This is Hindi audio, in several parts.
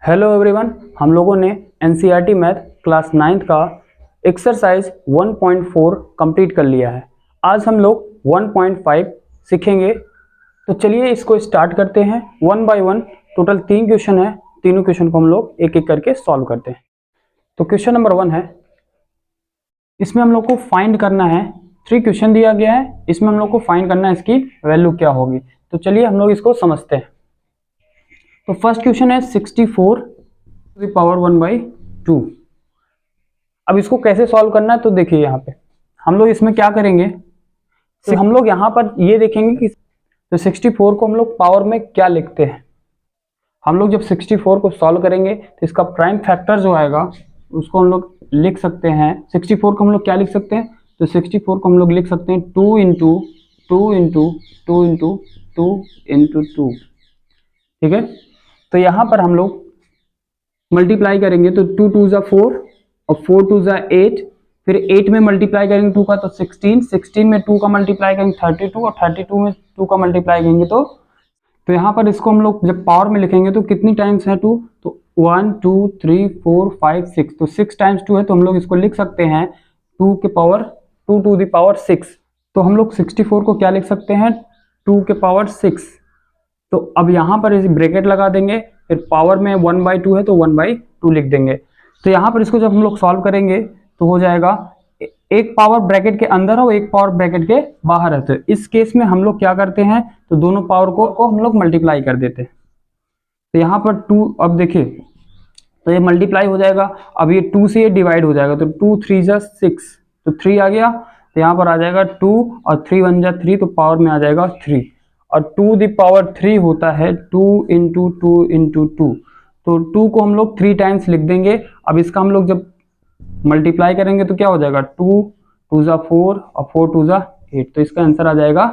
हेलो एवरीवन, हम लोगों ने एनसीईआरटी मैथ क्लास 9th का एक्सरसाइज 1.4 कंप्लीट कर लिया है। आज हम लोग 1.5 सीखेंगे। तो चलिए इसको स्टार्ट करते हैं one by one. Total 3 question है, तीनों क्वेश्चन को हम लोग एक एक करके सॉल्व करते हैं। तो क्वेश्चन नंबर 1 है, इसमें हम लोग को फाइंड करना है। 3 क्वेश्चन दिया गया है, इसमें हम लोग को फाइंड करना है इसकी वैल्यू क्या होगी। तो चलिए हम लोग इसको समझते हैं। तो फर्स्ट क्वेश्चन है 64 टू द पावर 1/2। अब इसको कैसे सॉल्व करना है, तो देखिए यहाँ पे हम लोग इसमें क्या करेंगे। तो हम लोग यहाँ पर ये देखेंगे कि तो 64 को हम लोग पावर में क्या लिखते हैं। हम लोग जब 64 को सॉल्व करेंगे तो इसका प्राइम फैक्टर जो आएगा उसको हम लोग लिख सकते हैं। 64 को हम लोग क्या लिख सकते हैं, तो 64 को हम लोग लिख सकते हैं 2 इंटू 2 इंटू 2 इंटू 2 इंटू 2। ठीक है, तो यहाँ पर हम लोग मल्टीप्लाई करेंगे तो 2 2 जा 4 और 4 2 जा 8, फिर 8 में मल्टीप्लाई करेंगे 2 का तो 16, 16 में 2 का मल्टीप्लाई करेंगे 32 और 32 में 2 का मल्टीप्लाई करेंगे तो यहाँ पर इसको हम लोग जब पावर में लिखेंगे तो कितनी टाइम्स है 2, तो 1 2 3 4 5 6, तो 6 टाइम्स 2 है तो हम लोग इसको लिख सकते हैं 2 के पावर 2 टू द पावर 6। तो हम लोग 64 को क्या लिख सकते हैं, 2 के पावर 6। तो अब यहाँ पर इस ब्रैकेट लगा देंगे, फिर पावर में 1/2 है तो 1/2 लिख देंगे। तो यहाँ पर इसको जब हम लोग सॉल्व करेंगे तो हो जाएगा एक पावर ब्रैकेट के अंदर है और एक पावर ब्रैकेट के बाहर है। तो इस केस में हम लोग क्या करते हैं, तो दोनों पावर को हम लोग मल्टीप्लाई कर देते हैं। तो यहाँ पर 2, अब देखिए तो ये मल्टीप्लाई हो जाएगा। अब ये 2 से ये डिवाइड हो जाएगा तो 2 3 जा 6, तो 3 आ गया। तो यहाँ पर आ जाएगा 2 और 3 1 जा 3, तो पावर में आ जाएगा 3 और 2 दी पावर 3 होता है 2 इंटू 2 इंटू 2। तो 2 को हम लोग 3 टाइम्स लिख देंगे। अब इसका हम लोग जब मल्टीप्लाई करेंगे तो क्या हो जाएगा, 2 2 जा 4 और 4 2 जा 8, तो इसका आंसर आ जाएगा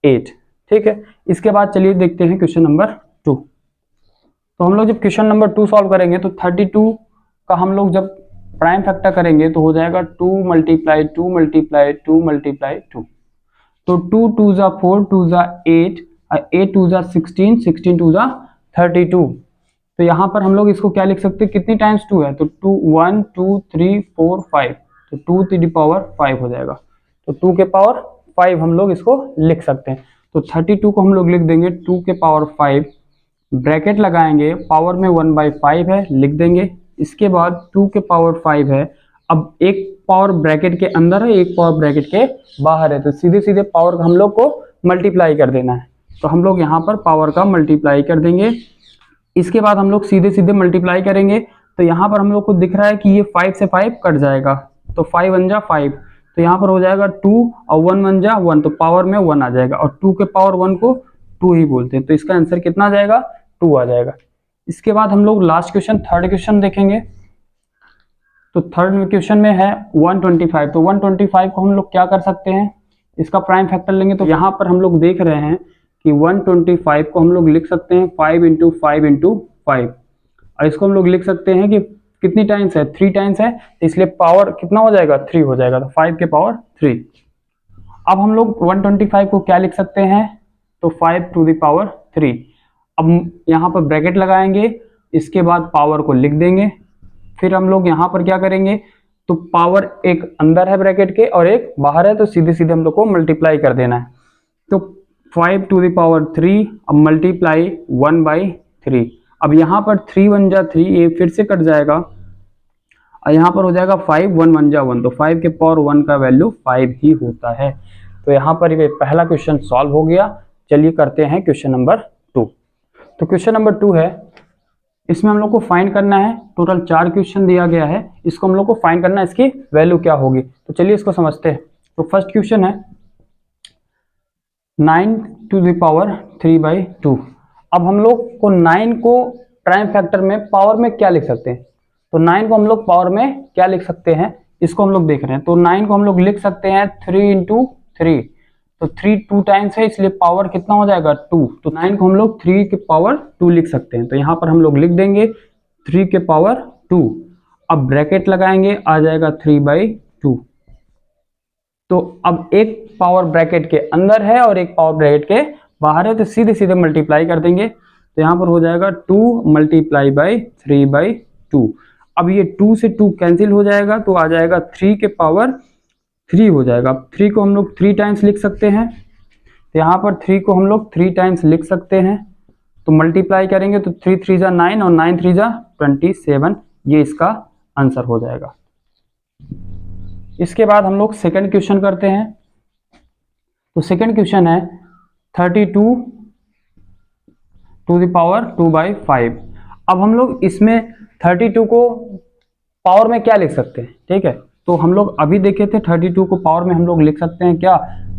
8। ठीक है, इसके बाद चलिए देखते हैं क्वेश्चन नंबर 2। तो हम लोग जब क्वेश्चन नंबर 2 सॉल्व करेंगे तो 32 का हम लोग जब प्राइम फैक्टर करेंगे तो हो जाएगा 2 मल्टीप्लाई 2 मल्टीप्लाई 2 मल्टीप्लाई 2। तो 2 2 जा 4 2 जा 8 और 8 2 जा 16 16 2 जा 32। तो यहाँ पर हम लोग इसको क्या लिख सकते हैं, कितनी टाइम्स 2 है, तो 2 1 2 3 4 5, तो 2 टू द पावर 5 हो जाएगा। तो 2 के पावर 5 हम लोग इसको लिख सकते हैं। तो 32 को हम लोग लिख देंगे 2 के पावर 5, ब्रैकेट लगाएंगे, पावर में 1/5 है लिख देंगे। इसके बाद 2 के पावर 5 है, अब एक पावर ब्रैकेट के अंदर है एक पावर ब्रैकेट के बाहर है, तो सीधे सीधे पावर का हम लोग को मल्टीप्लाई कर देना है। तो हम लोग यहाँ पर पावर का मल्टीप्लाई कर देंगे। इसके बाद हम लोग सीधे सीधे मल्टीप्लाई करेंगे तो यहाँ पर हम लोग को दिख रहा है कि ये 5 से 5 कट जाएगा, तो 5 1 जा 5, तो यहाँ पर हो जाएगा 2 और 1 1 जा 1, तो पावर में 1 आ जाएगा और 2 के पावर 1 को 2 ही बोलते हैं। तो इसका आंसर कितना आ जाएगा, 2 आ जाएगा। इसके बाद हम लोग लास्ट क्वेश्चन थर्ड क्वेश्चन देखेंगे। तो थर्ड क्वेश्चन में है 125। तो 125 को हम लोग क्या कर सकते हैं, इसका प्राइम फैक्टर लेंगे। तो यहाँ पर हम लोग देख रहे हैं कि 125 को हम लोग लिख सकते हैं 5 इंटू 5 इंटू 5, और इसको हम लोग लिख सकते हैं कि कितनी टाइम्स है, 3 टाइम्स है, तो इसलिए पावर कितना हो जाएगा, 3 हो जाएगा, तो 5 के पावर 3। अब हम लोग 125 को क्या लिख सकते हैं, तो 5 टू द पावर 3। अब यहाँ पर ब्रैकेट लगाएंगे, इसके बाद पावर को लिख देंगे। फिर हम लोग यहाँ पर क्या करेंगे, तो पावर एक अंदर है ब्रैकेट के और एक बाहर है, तो सीधे सीधे हम लोग को मल्टीप्लाई कर देना है। तो 5 टू द पावर 3, अब मल्टीप्लाई 1/3। अब यहाँ पर 3 1 जा 3, ये फिर से कट जाएगा और यहाँ पर हो जाएगा 5 1 1 जा 1, तो 5 के पावर 1 का वैल्यू 5 ही होता है। तो यहाँ पर ये पहला क्वेश्चन सॉल्व हो गया। चलिए करते हैं क्वेश्चन नंबर 2। तो क्वेश्चन नंबर 2 है, इसमें हम लोग को फाइंड करना है। टोटल 4 क्वेश्चन दिया गया है, इसको हम लोग को फाइंड करना है इसकी वैल्यू क्या होगी। तो चलिए इसको समझते हैं। तो फर्स्ट क्वेश्चन है 9 टू द पावर 3/2। अब हम लोग को 9 को प्राइम फैक्टर में पावर में क्या लिख सकते हैं, तो 9 को हम लोग पावर में क्या लिख सकते हैं, इसको हम लोग देख रहे हैं। तो 9 को हम लोग लिख सकते हैं 3 इंटू 3, तो 3 2 टाइम्स है, इसलिए पावर कितना हो जाएगा 2। तो 9 को हम लोग 3 के पावर 2 लिख सकते हैं। तो यहाँ पर हम लोग लिख देंगे 3 के पावर 2। अब ब्रैकेट लगाएंगे, आ जाएगा 3/2। तो अब एक पावर ब्रैकेट के अंदर है और एक पावर ब्रैकेट के बाहर है, तो सीधे सीधे मल्टीप्लाई कर देंगे। तो यहाँ पर हो जाएगा 2 मल्टीप्लाई बाई 3/2। अब ये 2 से 2 कैंसिल हो जाएगा तो आ जाएगा 3 के पावर 3 हो जाएगा। 3 को हम लोग 3 टाइम्स लिख सकते हैं, तो यहाँ पर 3 को हम लोग 3 टाइम्स लिख सकते हैं। तो मल्टीप्लाई करेंगे तो 3 3 जा 9 और 9 3 जा 27, ये इसका आंसर हो जाएगा। इसके बाद हम लोग सेकंड क्वेश्चन करते हैं। तो सेकंड क्वेश्चन है 32 टू द पावर 2/5। अब हम लोग इसमें 32 को पावर में क्या लिख सकते हैं, ठीक है। तो हम लोग अभी देखे थे 32 को पावर में हम लोग लिख सकते हैं क्या,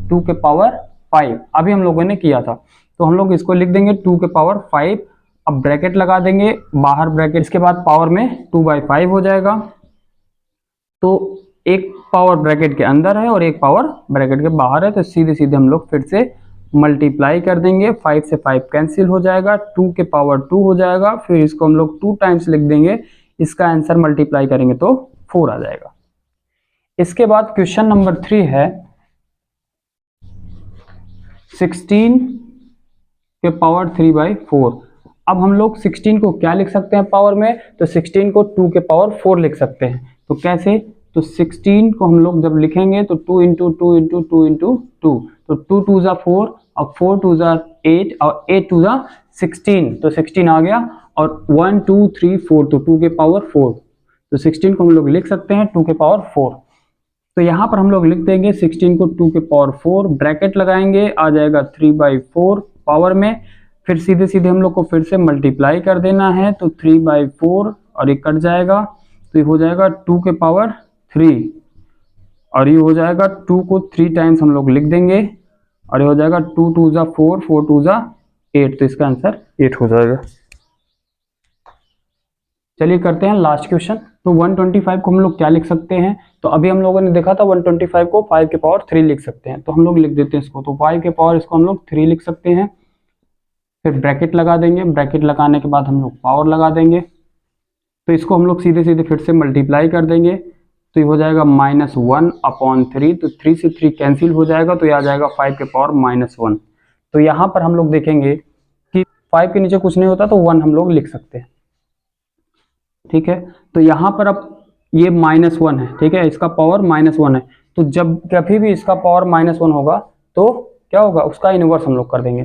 2 के पावर 5, अभी हम लोगों ने किया था। तो हम लोग इसको लिख देंगे 2 के पावर 5। अब ब्रैकेट लगा देंगे बाहर ब्रैकेट, इसके बाद पावर में 2/5 हो जाएगा। तो एक पावर ब्रैकेट के अंदर है और एक पावर ब्रैकेट के बाहर है, तो सीधे सीधे हम लोग फिर से मल्टीप्लाई कर देंगे। 5 से 5 कैंसिल हो जाएगा, 2 के पावर 2 हो जाएगा, फिर इसको हम लोग 2 टाइम्स लिख देंगे, इसका आंसर मल्टीप्लाई करेंगे तो 4 आ जाएगा। इसके बाद क्वेश्चन नंबर 3 है 16 के पावर 3/4। अब हम लोग 16 को क्या लिख सकते हैं पावर में, तो 16 को 2 के पावर 4 लिख सकते हैं। तो कैसे, तो 16 को हम लोग जब लिखेंगे तो 2 इंटू 2 इंटू 2 इंटू 2, तो 2 2 जा 4 और 4 2 जा 8 और 8 2 जा 16, तो 16 आ गया। और 1 2 3 4 तो 2 के पावर 4, तो 16 को हम लोग लिख सकते हैं 2 के पावर 4। तो यहाँ पर हम लोग लिख देंगे 16 को 2 के पावर 4, ब्रैकेट लगाएंगे, आ जाएगा 3/4 पावर में, फिर सीधे सीधे हम लोग को फिर से मल्टीप्लाई कर देना है, तो 3/4 और ये कट जाएगा, तो ये हो जाएगा 2 के पावर 3 और ये हो जाएगा 2 को 3 टाइम्स हम लोग लिख देंगे और ये हो जाएगा 2 2 जा 4 4 2 जा 8, तो इसका आंसर 8 हो जाएगा। चलिए करते हैं लास्ट क्वेश्चन। तो 125 को हम लोग क्या लिख सकते हैं, तो अभी हम लोगों ने देखा था 125 को 5 के पावर 3 लिख सकते हैं, तो हम लोग लिख देते हैं इसको, तो 5 के पावर इसको हम लोग 3 लिख सकते हैं। फिर ब्रैकेट लगा देंगे, ब्रैकेट लगाने के बाद हम लोग पावर लगा देंगे, तो इसको हम लोग सीधे सीधे फिर से मल्टीप्लाई कर देंगे, तो ये हो जाएगा -1/3, तो 3 से 3 कैंसिल हो जाएगा, तो ये आ जाएगा 5 के पावर -1। तो यहाँ पर हम लोग देखेंगे कि 5 के नीचे कुछ नहीं होता, तो 1 हम लोग लिख सकते हैं, ठीक है। तो यहाँ पर अब ये -1 है, ठीक है, इसका पावर -1 है, तो जब कभी भी इसका पावर -1 होगा तो क्या होगा, उसका इनवर्स हम लोग कर देंगे,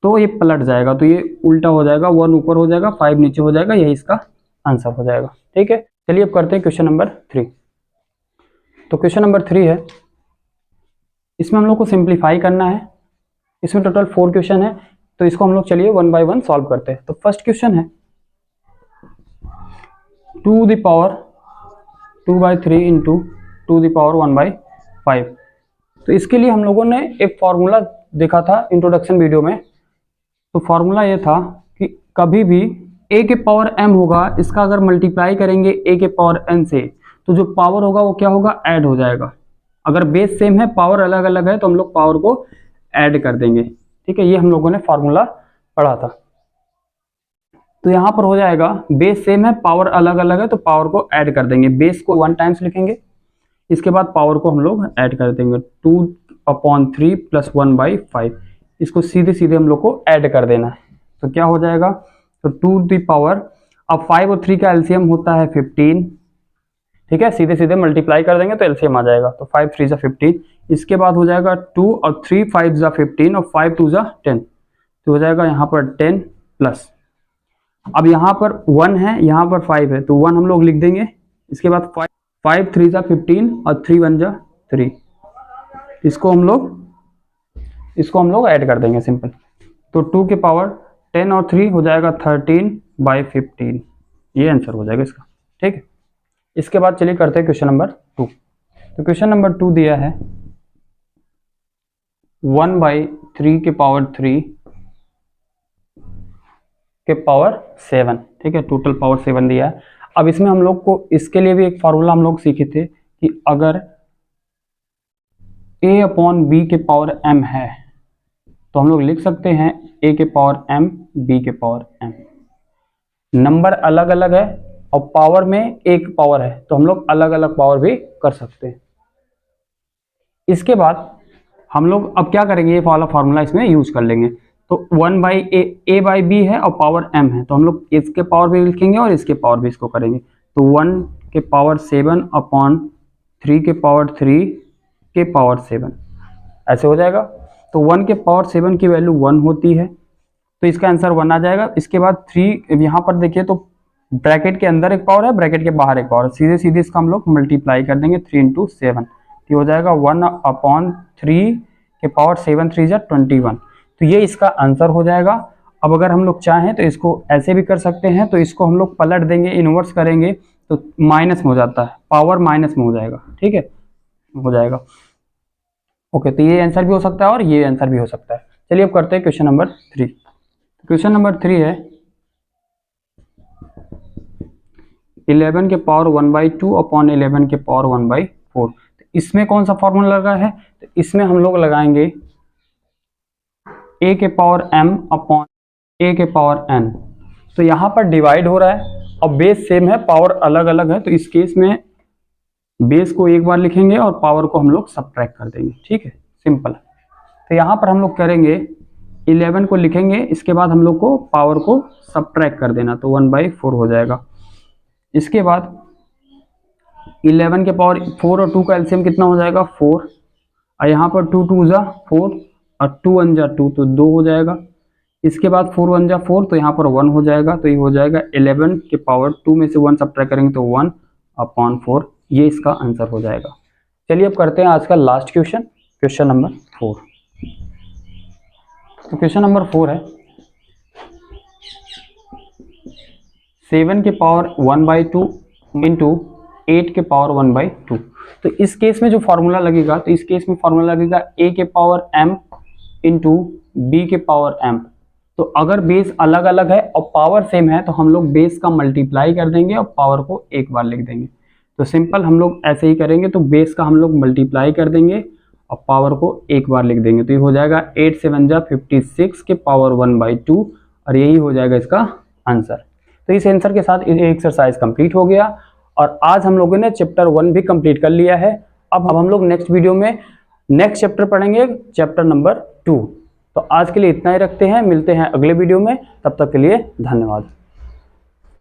तो ये पलट जाएगा, तो ये उल्टा हो जाएगा, 1 ऊपर हो जाएगा 5 नीचे हो जाएगा, यही इसका आंसर हो जाएगा, ठीक है। चलिए अब करते हैं क्वेश्चन नंबर 3। तो क्वेश्चन नंबर 3 है, इसमें हम लोग को सिंप्लीफाई करना है। इसमें टोटल 4 क्वेश्चन है, तो इसको हम लोग चलिए 1 बाय 1 सॉल्व करते हैं। तो फर्स्ट क्वेश्चन है 2 the power 2/3 into 2 the power 1/5। तो इसके लिए हम लोगों ने एक फॉर्मूला देखा था इंट्रोडक्शन वीडियो में। तो फॉर्मूला ये था कि कभी भी a के पावर m होगा, इसका अगर मल्टीप्लाई करेंगे a के पावर n से, तो जो पावर होगा वो क्या होगा, ऐड हो जाएगा। अगर बेस सेम है पावर अलग अलग है तो हम लोग पावर को ऐड कर देंगे, ठीक है। ये हम लोगों ने फॉर्मूला पढ़ा था। तो यहाँ पर हो जाएगा बेस सेम है पावर अलग अलग है, तो पावर को ऐड कर देंगे, बेस को 1 टाइम्स लिखेंगे, इसके बाद पावर को हम लोग ऐड कर देंगे 2/3 + 1/5, इसको सीधे सीधे हम लोग को ऐड कर देना है। तो क्या हो जाएगा, तो 2 द पावर, अब 5 और 3 का एलसीएम होता है 15, ठीक है, सीधे सीधे मल्टीप्लाई कर देंगे तो एलसीएम आ जाएगा, तो 5 3 जा 15, इसके बाद हो जाएगा 2 और 3 5 जा 15 और 5 2 जा 10, तो हो जाएगा यहाँ पर 10 प्लस, अब यहाँ पर 1 है यहाँ पर 5 है, तो 1 हम लोग लिख देंगे, इसके बाद 5 3 जा 15 और 3 1 जा 3, इसको हम लोग ऐड कर देंगे सिंपल। तो 2 के पावर 10 और 3 हो जाएगा 13/15, ये आंसर हो जाएगा इसका, ठीक है। इसके बाद चलिए करते हैं क्वेश्चन नंबर 2। तो क्वेश्चन नंबर 2 दिया है 1/3 के पावर 3 के पावर 7, ठीक है, टोटल पावर 7 दिया है। अब इसमें हम लोग को इसके लिए भी एक फार्मूला हम लोग सीखे थे कि अगर a/b के पावर m है तो हम लोग लिख सकते हैं a के पावर m b के पावर m। नंबर अलग अलग है और पावर में एक पावर है, तो हम लोग अलग अलग पावर भी कर सकते हैं। इसके बाद हम लोग अब क्या करेंगे, ये वाला फार्मूला इसमें यूज कर लेंगे। तो 1/a/b है और पावर m है, तो हम लोग इसके पावर भी लिखेंगे और इसके पावर भी इसको करेंगे। तो 1 के पावर 7 अपॉन 3 के पावर 3 के पावर 7 ऐसे हो जाएगा। तो 1 के पावर 7 की वैल्यू 1 होती है, तो इसका आंसर 1 आ जाएगा। इसके बाद 3 यहाँ पर देखिए तो ब्रैकेट के अंदर एक पावर है, ब्रैकेट के बाहर एक पावर है, सीधे सीधे इसका हम लोग मल्टीप्लाई कर देंगे 3 × 7, ये हो जाएगा 1/3 के पावर 7 3 जा 21। तो ये इसका आंसर हो जाएगा। अब अगर हम लोग चाहें तो इसको ऐसे भी कर सकते हैं, तो इसको हम लोग पलट देंगे, इन्वर्स करेंगे तो माइनस में हो जाता है, पावर माइनस में हो जाएगा, ठीक है, हो जाएगा। ओके, तो ये आंसर भी हो सकता है और ये आंसर भी हो सकता है। चलिए अब करते हैं क्वेश्चन नंबर 3। क्वेश्चन नंबर 3 है 11 के पावर 1/2 अपॉन 11 के पावर 1/4। तो इसमें कौन सा फॉर्मूला लगा है? तो इसमें हम लोग लगाएंगे a के पावर m अपॉन a के पावर n। तो यहाँ पर डिवाइड हो रहा है और बेस सेम है, पावर अलग अलग है, तो इस केस में बेस को एक बार लिखेंगे और पावर को हम लोग सब्ट्रैक्ट कर देंगे, ठीक है, सिंपल है। तो यहाँ पर हम लोग करेंगे 11 को लिखेंगे, इसके बाद हम लोग को पावर को सब्ट्रैक्ट कर देना, तो 1/4 हो जाएगा। इसके बाद 11 के पावर 4 और 2 का एलसीएम कितना हो जाएगा? 4, और यहाँ पर 2 2 जा 4 और 2 1 जा 2, तो 2 हो जाएगा। इसके बाद 4 1 जा 4, तो यहाँ पर 1 हो जाएगा, तो ये हो जाएगा 11 के पावर 2 में से 1 सब्ट्रैक्ट करेंगे तो 1/4, ये इसका आंसर हो जाएगा। चलिए अब करते हैं आज का लास्ट क्वेश्चन, क्वेश्चन नंबर 4। तो क्वेश्चन नंबर 4 है 7 के पावर 1/2 इंटू 8 के पावर 1/2। तो इस केस में जो फॉर्मूला लगेगा, तो इस केस में फॉर्मूला लगेगा a के पावर m इंटू b के पावर m। तो अगर बेस अलग अलग है और पावर सेम है तो हम लोग बेस का मल्टीप्लाई कर देंगे और पावर को एक बार लिख देंगे। तो सिंपल हम लोग ऐसे ही करेंगे, तो बेस का हम लोग मल्टीप्लाई कर देंगे और पावर को एक बार लिख देंगे, तो ये हो जाएगा 8 7 जा 56 के पावर 1/2, और यही हो जाएगा इसका आंसर। तो इस आंसर के साथ ये एक्सरसाइज कंप्लीट हो गया और आज हम लोगों ने चैप्टर 1 भी कंप्लीट कर लिया है। अब हम लोग नेक्स्ट वीडियो में नेक्स्ट चैप्टर पढ़ेंगे, चैप्टर नंबर 2। तो आज के लिए इतना ही रखते हैं, मिलते हैं अगले वीडियो में, तब तक के लिए धन्यवाद।